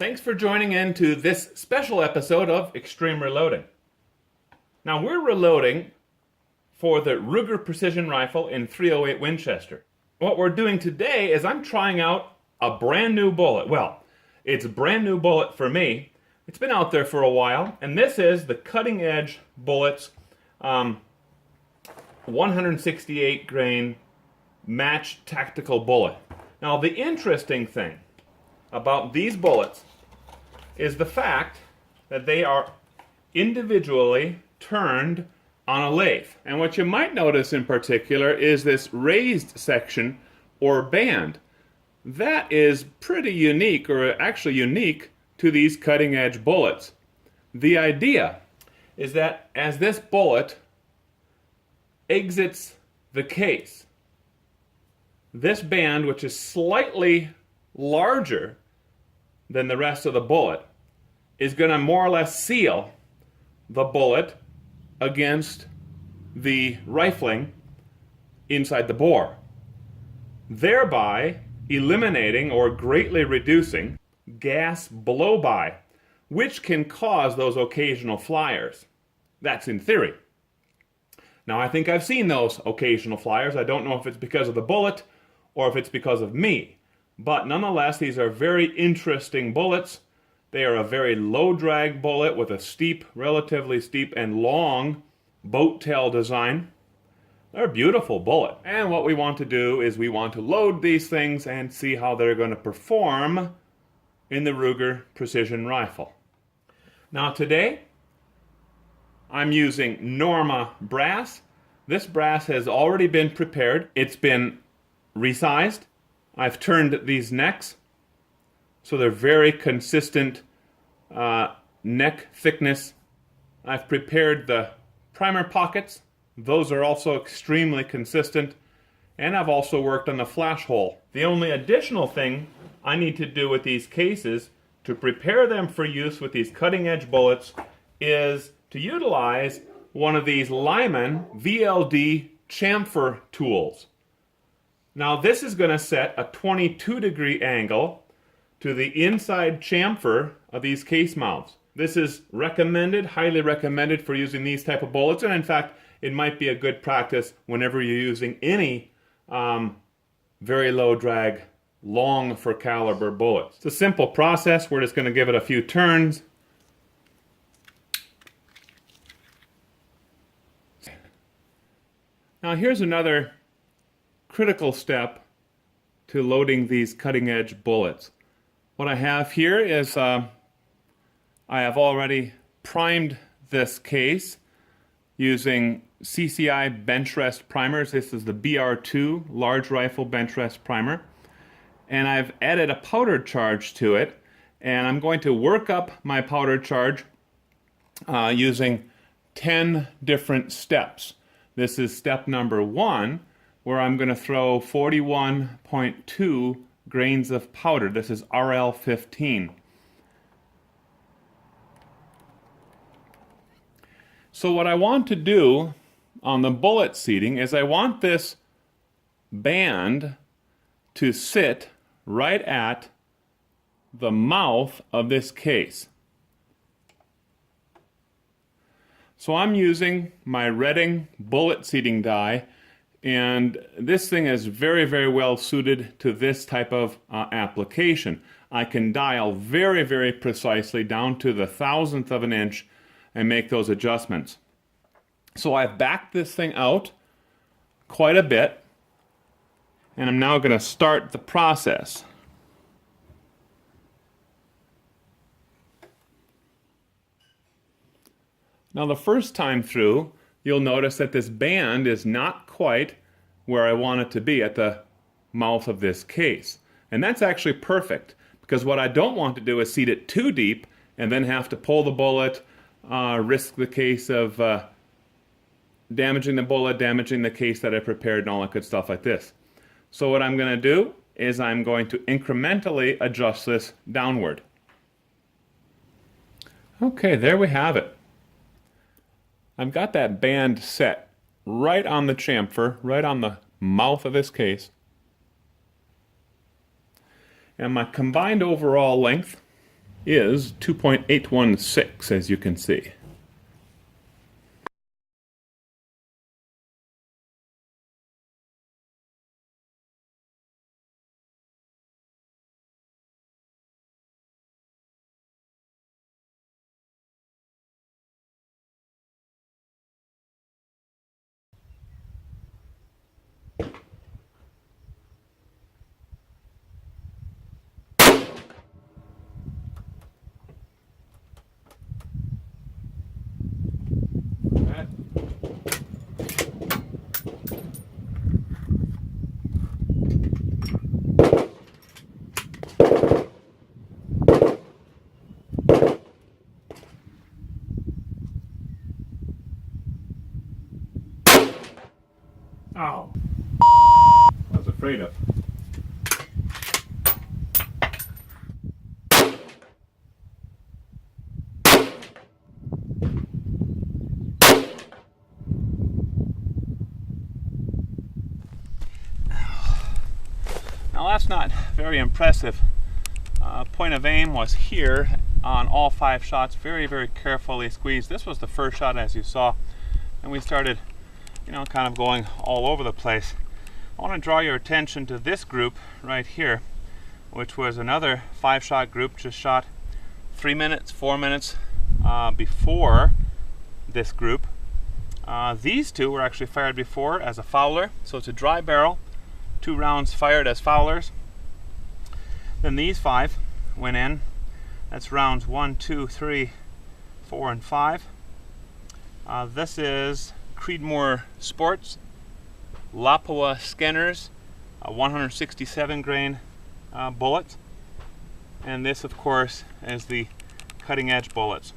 Thanks for joining in to this special episode of Extreme Reloading. Now we're reloading for the Ruger Precision Rifle in .308 Winchester. What we're doing today is I'm trying out a brand new bullet. Well, it's a brand new bullet for me. It's been out there for a while, and this is the Cutting Edge Bullets 168 grain matched tactical bullet. Now the interesting thing about these bullets is the fact that they are individually turned on a lathe. And what you might notice in particular is this raised section or band. That is pretty unique, or actually unique, to these cutting edge bullets. The idea is that as this bullet exits the case, this band, which is slightly larger than the rest of the bullet, is going to more or less seal the bullet against the rifling inside the bore, thereby eliminating or greatly reducing gas blow-by, which can cause those occasional flyers. That's in theory. Now, I think I've seen those occasional flyers. I don't know if it's because of the bullet or if it's because of me. But nonetheless, these are very interesting bullets. They are a very low drag bullet with a steep, relatively steep and long boat tail design. They're a beautiful bullet. And what we want to do is we want to load these things and see how they're going to perform in the Ruger Precision Rifle. Now today, I'm using Norma brass. This brass has already been prepared. It's been resized. I've turned these necks so they're very consistent neck thickness. I've prepared the primer pockets. Those are also extremely consistent. And I've also worked on the flash hole. The only additional thing I need to do with these cases to prepare them for use with these cutting edge bullets is to utilize one of these Lyman VLD chamfer tools. Now this is going to set a 22-degree angle to the inside chamfer of these case mouths. This is recommended, highly recommended for using these type of bullets, and in fact it might be a good practice whenever you're using any very low drag, long for caliber bullets. It's a simple process. We're just going to give it a few turns. Now here's another critical step to loading these cutting edge bullets. What I have here is I have already primed this case using CCI bench rest primers. This is the BR2 large rifle bench rest primer, and I've added a powder charge to it, and I'm going to work up my powder charge using 10 different steps. This is step number 1, where I'm going to throw 41.2 grains of powder. This is RL15. So what I want to do on the bullet seating is I want this band to sit right at the mouth of this case. So I'm using my Redding bullet seating die, and this thing is very, very well suited to this type of application. I can dial very, very precisely down to the thousandth of an inch and make those adjustments. So I've backed this thing out quite a bit, and I'm now going to start the process. Now the first time through, you'll notice that this band is not quite where I want it to be at the mouth of this case. And that's actually perfect, because what I don't want to do is seat it too deep and then have to pull the bullet, risk the case of damaging the bullet, damaging the case that I prepared, and all that good stuff like this. So what I'm going to do is I'm going to incrementally adjust this downward. Okay, there we have it. I've got that band set right on the chamfer, right on the mouth of this case. And my combined overall length is 2.816, as you can see. Ow! I was afraid of. Now that's not very impressive. Point of aim was here on all 5 shots, very, very carefully squeezed. This was the first shot, as you saw, and we started, kind of going all over the place. I want to draw your attention to this group right here, which was another 5-shot group, just shot 3 minutes, 4 minutes before this group. These 2 were actually fired before as a fowler, so it's a dry barrel, 2 rounds fired as fowlers. Then these 5 went in. That's rounds 1, 2, 3, 4, and 5. This is Creedmoor Sports Lapua Skinners, 167 grain bullets. And this, of course, is the cutting edge bullets.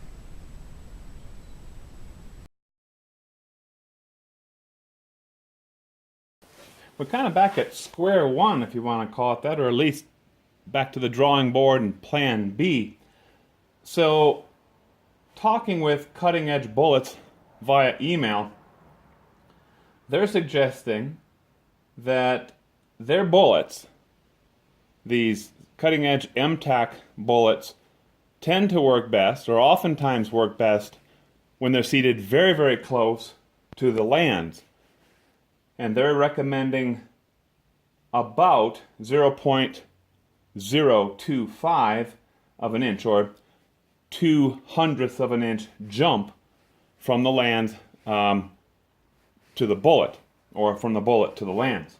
We're kind of back at square one, if you want to call it that, or at least back to the drawing board and plan B. So, talking with Cutting Edge Bullets via email, they're suggesting that their bullets, these cutting edge MTAC bullets, tend to work best, or oftentimes work best, when they're seated very, very close to the lands. And they're recommending about 0.025 of an inch, or 2/100th of an inch jump from the lands to the bullet, or from the bullet to the lands,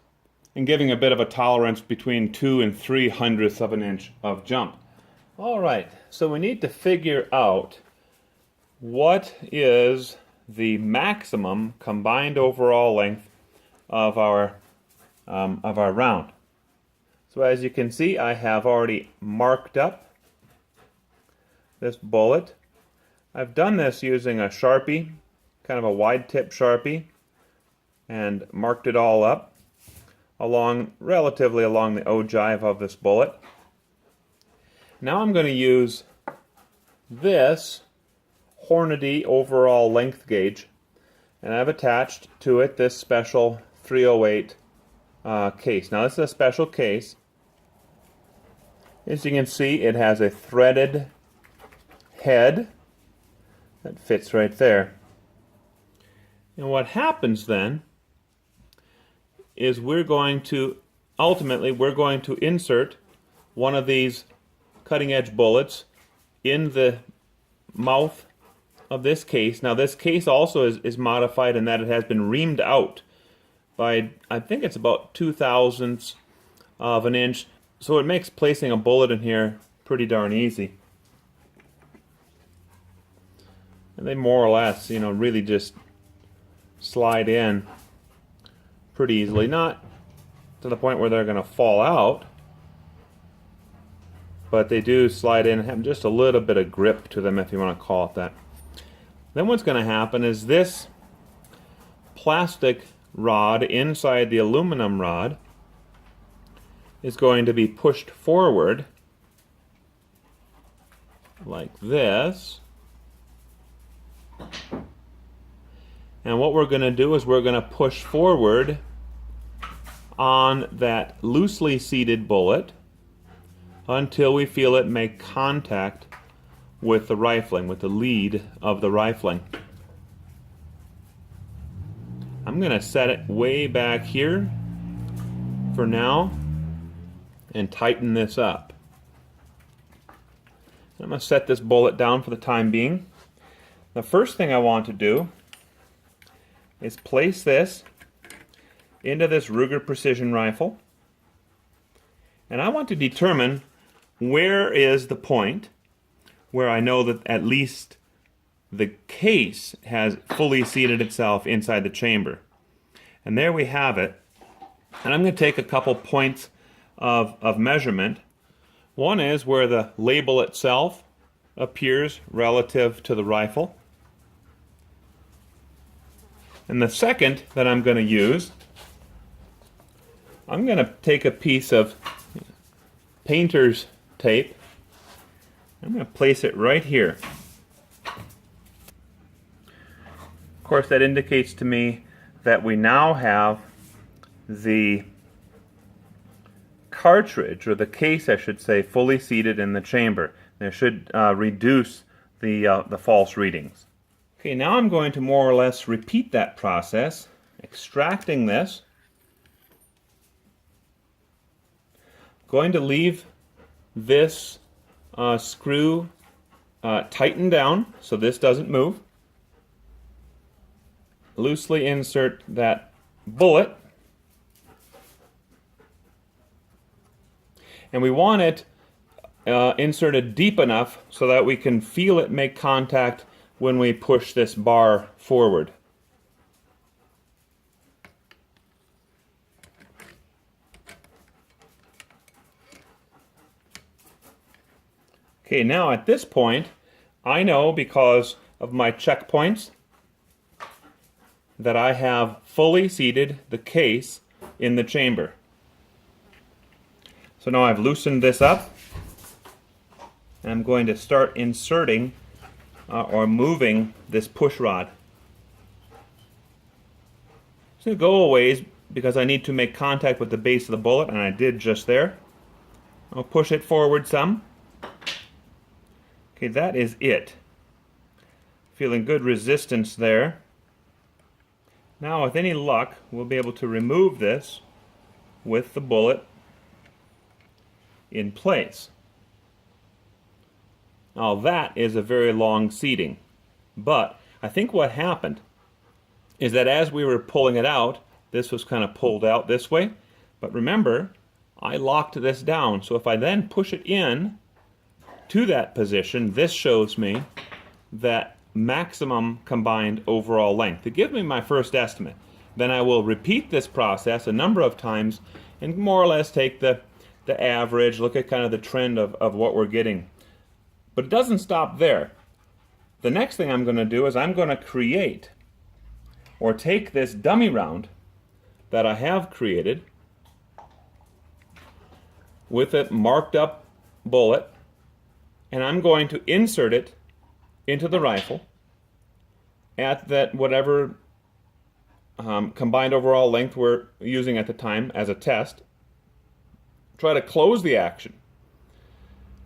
and giving a bit of a tolerance between 2 and 3/100ths of an inch of jump. All right, so we need to figure out what is the maximum combined overall length of our round. So as you can see, I have already marked up this bullet. I've done this using a Sharpie, kind of a wide tip Sharpie, and marked it all up relatively along the ogive of this bullet. Now I'm going to use this Hornady overall length gauge, and I've attached to it this special 308 case. Now this is a special case. As you can see, it has a threaded head that fits right there. And what happens then is we're going to insert one of these cutting edge bullets in the mouth of this case. Now this case also is modified in that it has been reamed out by, I think it's about 2/1000ths of an inch, so it makes placing a bullet in here pretty darn easy. And they more or less, really just slide in pretty easily. Not to the point where they're going to fall out, but they do slide in and have just a little bit of grip to them, if you want to call it that. Then what's going to happen is this plastic rod inside the aluminum rod is going to be pushed forward like this. And what we're going to do is we're going to push forward on that loosely seated bullet until we feel it make contact with the rifling, with the lead of the rifling. I'm going to set it way back here for now and tighten this up. I'm going to set this bullet down for the time being. The first thing I want to do is place this into this Ruger Precision rifle, and I want to determine where is the point where I know that at least the case has fully seated itself inside the chamber. And there we have it. And I'm going to take a couple points of measurement. One is where the label itself appears relative to the rifle. And the second that I'm going to use, I'm going to take a piece of painter's tape. I'm going to place it right here. Of course, that indicates to me that we now have the cartridge, or the case I should say, fully seated in the chamber. That should reduce the false readings. Okay, now I'm going to more or less repeat that process, extracting this. Going to leave this screw tightened down so this doesn't move. Loosely insert that bullet. And we want it inserted deep enough so that we can feel it make contact when we push this bar forward. Okay, now at this point, I know because of my checkpoints that I have fully seated the case in the chamber. So now I've loosened this up, and I'm going to start inserting or moving this push rod. It's going to go a ways because I need to make contact with the base of the bullet, and I did just there. I'll push it forward some. Okay, that is it. Feeling good resistance there. Now, with any luck, we'll be able to remove this with the bullet in place. Now, that is a very long seating. But I think what happened is that as we were pulling it out, this was kind of pulled out this way. But remember, I locked this down. So if I then push it in to that position, this shows me that maximum combined overall length. To give me my first estimate, then I will repeat this process a number of times and more or less take the average, look at kind of the trend of what we're getting. But it doesn't stop there. The next thing I'm going to do is I'm going to create or take this dummy round that I have created with a marked up bullet, and I'm going to insert it into the rifle at that whatever combined overall length we're using at the time as a test. Try to close the action.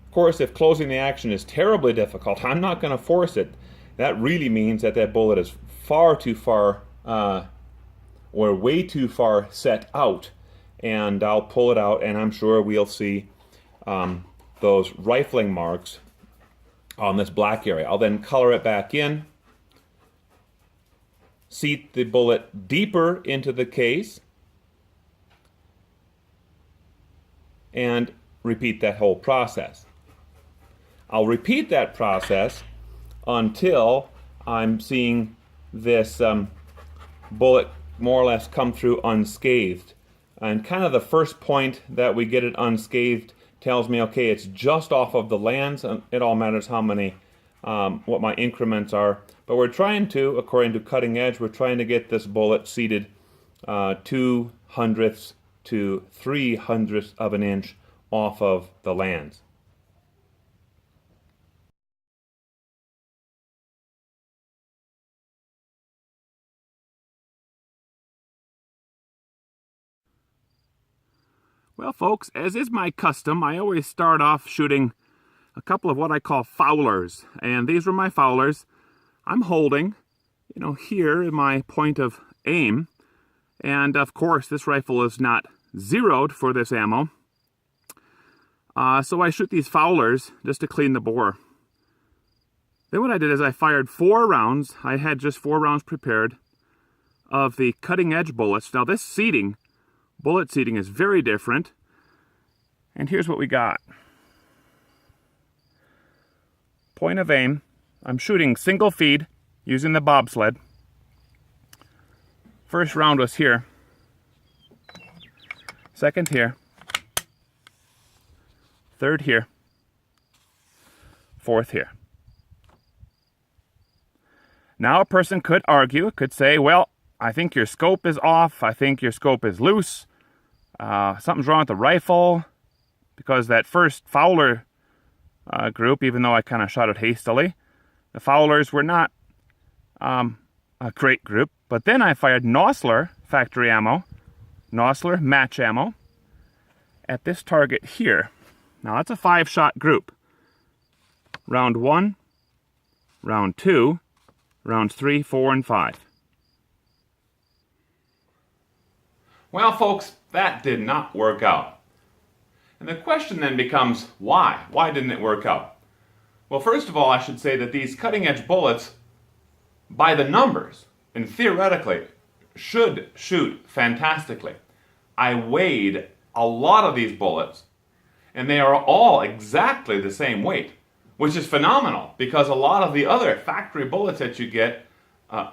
Of course, if closing the action is terribly difficult, I'm not going to force it. That really means that that bullet is far too far or way too far set out, and I'll pull it out, and I'm sure we'll see those rifling marks on this black area. I'll then color it back in, seat the bullet deeper into the case, and repeat that whole process. I'll repeat that process until I'm seeing this bullet more or less come through unscathed. And kind of the first point that we get it unscathed tells me, okay, it's just off of the lands. It all matters how many, what my increments are. But we're trying to, according to cutting edge, we're trying to get this bullet seated 2/100ths to 3/100ths of an inch off of the lands. Well, folks, as is my custom, I always start off shooting a couple of what I call foulers. And these were my foulers. I'm holding, here in my point of aim. And of course, this rifle is not zeroed for this ammo. So I shoot these foulers just to clean the bore. Then what I did is I fired 4 rounds. I had just 4 rounds prepared of the cutting edge bullets. Now this bullet seating is very different. And here's what we got. Point of aim. I'm shooting single feed using the bobsled. First round was here. Second here. Third here. Fourth here. Now a person could argue, could say, well, I think your scope is off. I think your scope is loose. Something's wrong with the rifle. Because that first fowler group, even though I kind of shot it hastily, the fowlers were not a great group. But then I fired Nosler factory ammo, Nosler match ammo, at this target here. Now that's a 5-shot group. Round 1, round 2, rounds 3, 4, and 5. Well, folks, that did not work out. And the question then becomes, why? Why didn't it work out? Well, first of all, I should say that these cutting-edge bullets, by the numbers, and theoretically, should shoot fantastically. I weighed a lot of these bullets, and they are all exactly the same weight, which is phenomenal, because a lot of the other factory bullets that you get,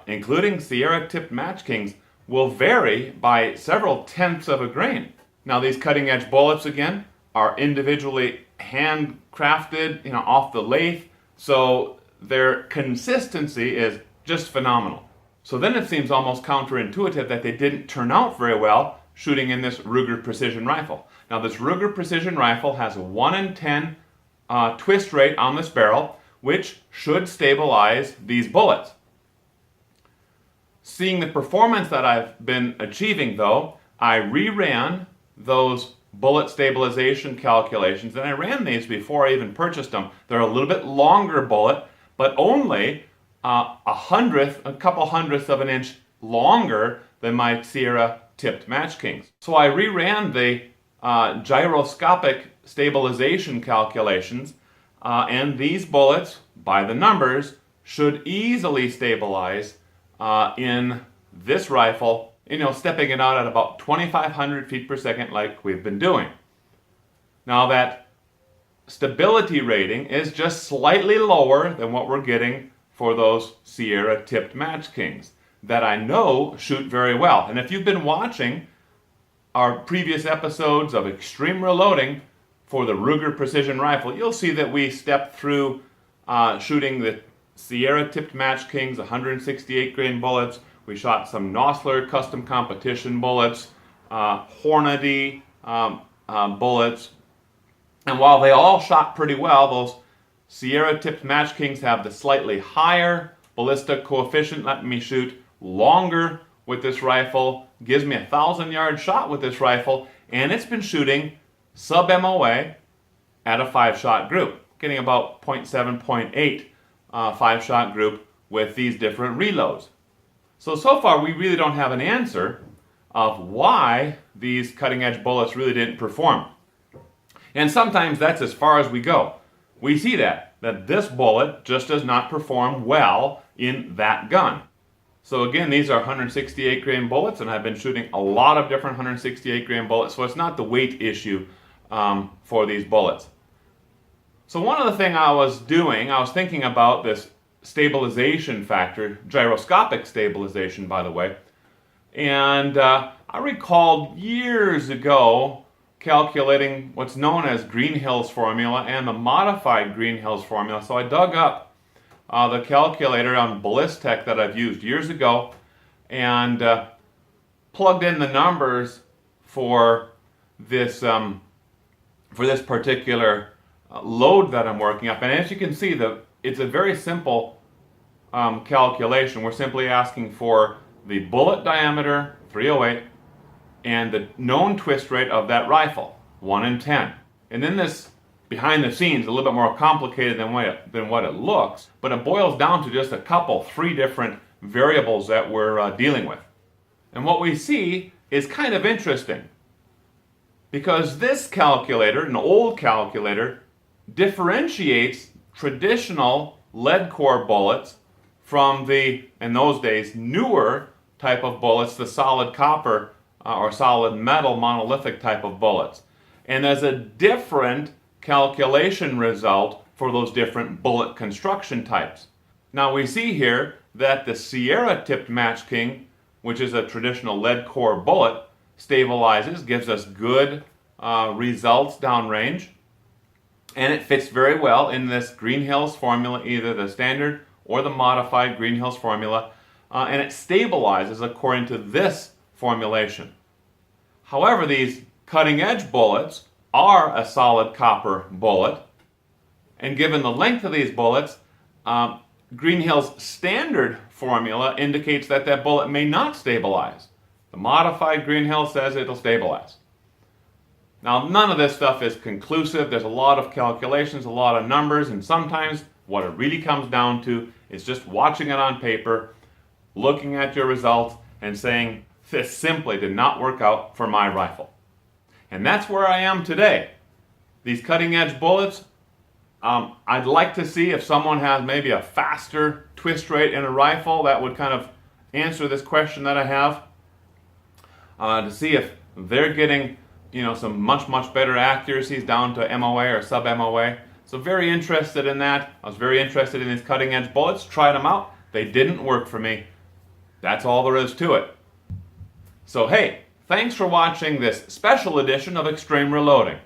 including Sierra-tipped Match Kings, will vary by several tenths of a grain. Now, these cutting-edge bullets, again, are individually handcrafted, off the lathe, so their consistency is just phenomenal. So then it seems almost counterintuitive that they didn't turn out very well shooting in this Ruger precision rifle. Now, this Ruger precision rifle has a 1 in 10 twist rate on this barrel, which should stabilize these bullets. Seeing the performance that I've been achieving, though, I reran those bullet stabilization calculations, and I ran these before I even purchased them. They're a little bit longer bullet, but only a couple hundredths of an inch longer than my Sierra tipped Match Kings. So I reran the gyroscopic stabilization calculations, and these bullets, by the numbers, should easily stabilize in this rifle, stepping it out at about 2,500 feet per second like we've been doing. Now that stability rating is just slightly lower than what we're getting for those Sierra tipped Match Kings that I know shoot very well. And if you've been watching our previous episodes of Extreme Reloading for the Ruger Precision Rifle, you'll see that we stepped through shooting the Sierra tipped Match Kings 168 grain bullets. We shot some Nosler custom competition bullets, Hornady bullets. And while they all shot pretty well, those Sierra tipped Match Kings have the slightly higher ballistic coefficient, letting me shoot longer with this rifle, gives me a 1,000-yard shot with this rifle, and it's been shooting sub-MOA at a 5-shot group, getting about 0.7, 0.8 5-shot group with these different reloads. So far we really don't have an answer of why these cutting-edge bullets really didn't perform. And sometimes that's as far as we go. We see that this bullet just does not perform well in that gun. So again, these are 168 grain bullets, and I've been shooting a lot of different 168 grain bullets, so it's not the weight issue for these bullets. So one of the things I was thinking about this stabilization factor, gyroscopic stabilization, by the way, and I recalled years ago calculating what's known as Greenhills Formula and the modified Greenhills Formula. So I dug up the calculator on Ballistech that I've used years ago and plugged in the numbers for this particular load that I'm working up. And as you can see, it's a very simple calculation. We're simply asking for the bullet diameter, 308, and the known twist rate of that rifle, 1 in 10. And then this behind the scenes a little bit more complicated than what it looks, but it boils down to just three different variables that we're dealing with. And what we see is kind of interesting, because this calculator, an old calculator, differentiates traditional lead core bullets from the, in those days, newer type of bullets, the solid copper or solid metal monolithic type of bullets. And there's a different calculation result for those different bullet construction types. Now we see here that the Sierra tipped Match King, which is a traditional lead core bullet, stabilizes, gives us good results downrange, and it fits very well in this Greenhills formula, either the standard or the modified Greenhills formula, and it stabilizes according to this formulation. However, these cutting edge bullets are a solid copper bullet, and given the length of these bullets, Greenhills standard formula indicates that that bullet may not stabilize. The modified Greenhill says it'll stabilize. Now, none of this stuff is conclusive. There's a lot of calculations, a lot of numbers, and sometimes what it really comes down to is just watching it on paper, looking at your results, and saying, this simply did not work out for my rifle. And that's where I am today. These cutting edge bullets, I'd like to see if someone has maybe a faster twist rate in a rifle that would kind of answer this question that I have, to see if they're getting some much better accuracies down to MOA or sub-MOA. So very interested in that. I was very interested in these cutting edge bullets, tried them out. They didn't work for me. That's all there is to it. So hey, thanks for watching this special edition of Extreme Reloading.